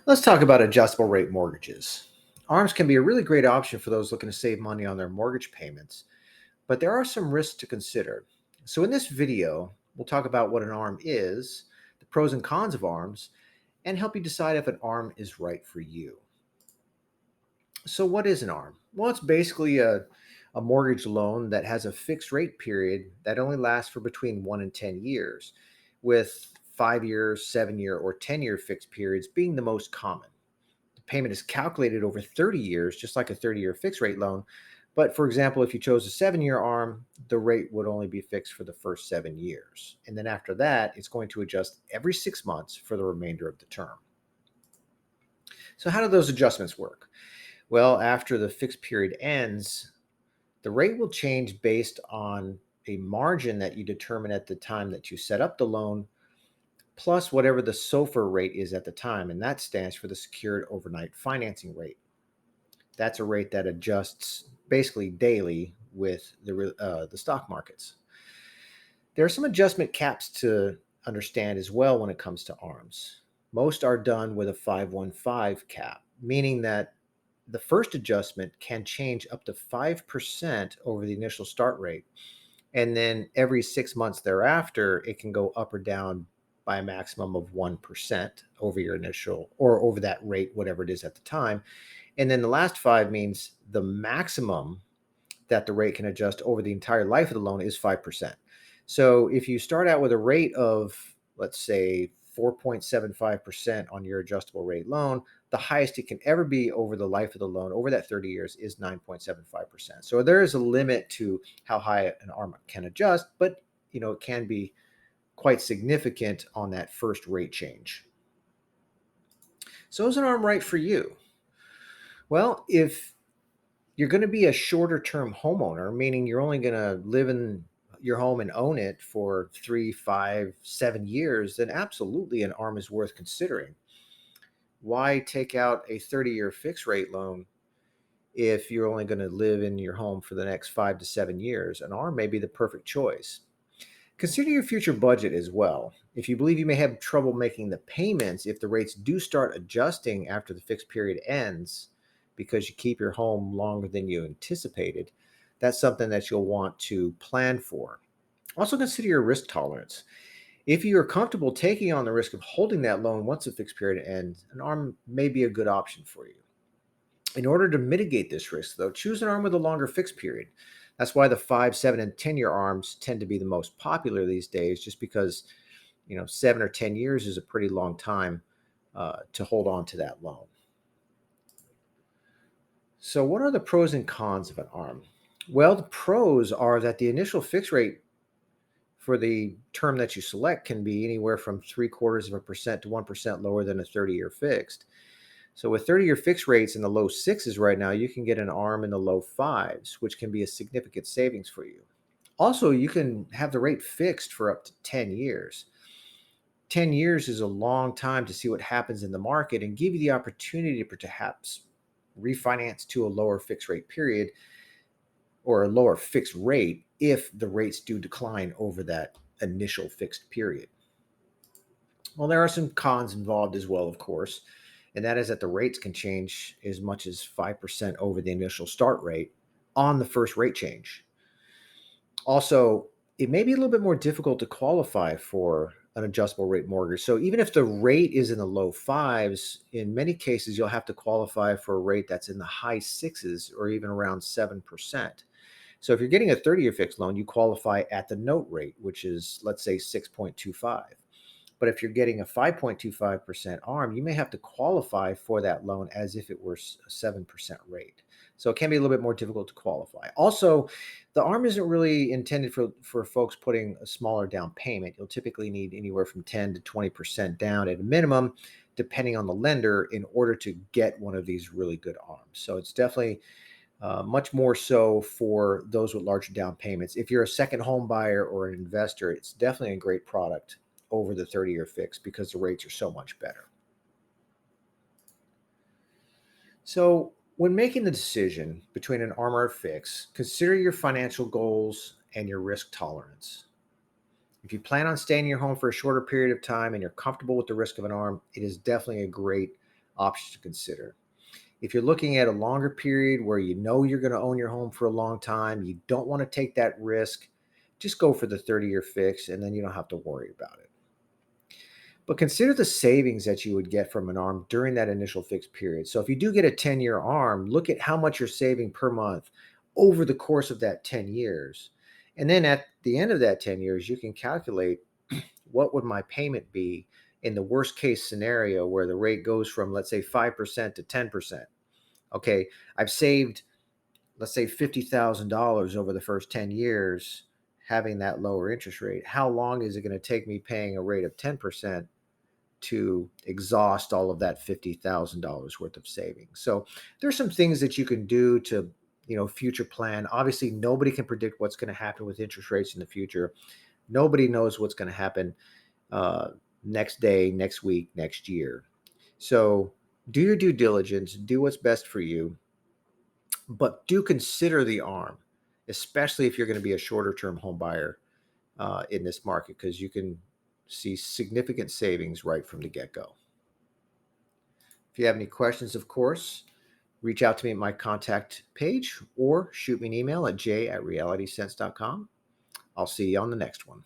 Let's talk about adjustable rate mortgages. ARMs can be a really great option for those looking to save money on their mortgage payments, but there are some risks to consider. So, in this video, we'll talk about what an ARM is, the pros and cons of ARMs, and help you decide if an ARM is right for you. So, what is an ARM? Well, it's basically a mortgage loan that has a fixed rate period that only lasts for between 1 and 10 years, with 5 year, 7 year, or 10-year fixed periods being the most common. The payment is calculated over 30 years, just like a 30-year fixed rate loan. But for example, if you chose a 7-year ARM, the rate would only be fixed for the first 7 years. And then after that, it's going to adjust every 6 months for the remainder of the term. So, how do those adjustments work? Well, after the fixed period ends, the rate will change based on a margin that you determine at the time that you set up the loan, plus whatever the SOFR rate is at the time. And that stands for the Secured Overnight Financing Rate. That's a rate that adjusts basically daily with the stock markets. There are some adjustment caps to understand as well when it comes to ARMs. Most are done with a 515 cap, meaning that the first adjustment can change up to 5% over the initial start rate. And then every 6 months thereafter, it can go up or down by a maximum of 1% over your initial or over that rate, whatever it is at the time. And then the last five means the maximum that the rate can adjust over the entire life of the loan is 5%. So if you start out with a rate of, let's say, 4.75% on your adjustable rate loan, the highest it can ever be over the life of the loan, over that 30 years, is 9.75%. So there is a limit to how high an ARM can adjust, but it can be quite significant on that first rate change. So is an ARM right for you? Well, if you're going to be a shorter term homeowner, meaning you're only going to live in your home and own it for 3, 5, 7 years, then absolutely an ARM is worth considering. Why take out a 30-year fixed rate loan if you're only going to live in your home for the next 5 to 7 years? An ARM may be the perfect choice. Consider your future budget as well. If you believe you may have trouble making the payments if the rates do start adjusting after the fixed period ends because you keep your home longer than you anticipated, that's something that you'll want to plan for. Also, consider your risk tolerance. If you are comfortable taking on the risk of holding that loan once the fixed period ends, an ARM may be a good option for you. In order to mitigate this risk, though, choose an ARM with a longer fixed period. That's why the 5, 7, and 10-year ARMs tend to be the most popular these days, just because 7 or 10 years is a pretty long time to hold on to that loan. So, what are the pros and cons of an ARM? Well, the pros are that the initial fixed rate for the term that you select can be anywhere from 0.75% to 1% lower than a 30-year fixed. So with 30-year fixed rates in the low sixes right now, you can get an ARM in the low fives, which can be a significant savings for you. Also, you can have the rate fixed for up to 10 years. 10 years is a long time to see what happens in the market and give you the opportunity to perhaps refinance to a lower fixed rate period or a lower fixed rate if the rates do decline over that initial fixed period. Well, there are some cons involved as well, of course, and that is that the rates can change as much as 5% over the initial start rate on the first rate change. Also, it may be a little bit more difficult to qualify for an adjustable rate mortgage. So even if the rate is in the low fives, in many cases, you'll have to qualify for a rate that's in the high sixes or even around 7%. So if you're getting a 30-year fixed loan, you qualify at the note rate, which is, let's say, 6.25. But if you're getting a 5.25% ARM, you may have to qualify for that loan as if it were a 7% rate. So it can be a little bit more difficult to qualify. Also, the ARM isn't really intended for folks putting a smaller down payment. You'll typically need anywhere from 10 to 20% down at a minimum, depending on the lender, in order to get one of these really good ARMs. So it's definitely much more so for those with larger down payments. If you're a second home buyer or an investor, it's definitely a great product over the 30-year fix because the rates are so much better. So, when making the decision between an ARM or a fix, consider your financial goals and your risk tolerance. If you plan on staying in your home for a shorter period of time and you're comfortable with the risk of an ARM, it is definitely a great options to consider. If you're looking at a longer period where you know you're going to own your home for a long time, you don't want to take that risk, just go for the 30-year fix and then you don't have to worry about it. But consider the savings that you would get from an ARM during that initial fixed period. So if you do get a 10-year ARM, look at how much you're saving per month over the course of that 10 years. And then at the end of that 10 years, you can calculate what would my payment be in the worst case scenario where the rate goes from, let's say, 5% to 10%. Okay, I've saved, let's say, $50,000 over the first 10 years having that lower interest rate. How long is it going to take me paying a rate of 10% to exhaust all of that $50,000 worth of savings? So there's some things that you can do to, future plan. Obviously, nobody can predict what's going to happen with interest rates in the future. Nobody knows what's going to happen next day, next week, next year. So do your due diligence, do what's best for you, but do consider the ARM, especially if you're going to be a shorter term home buyer in this market, because you can see significant savings right from the get go. If you have any questions, of course, reach out to me at my contact page or shoot me an email at j@realitysense.com. I'll see you on the next one.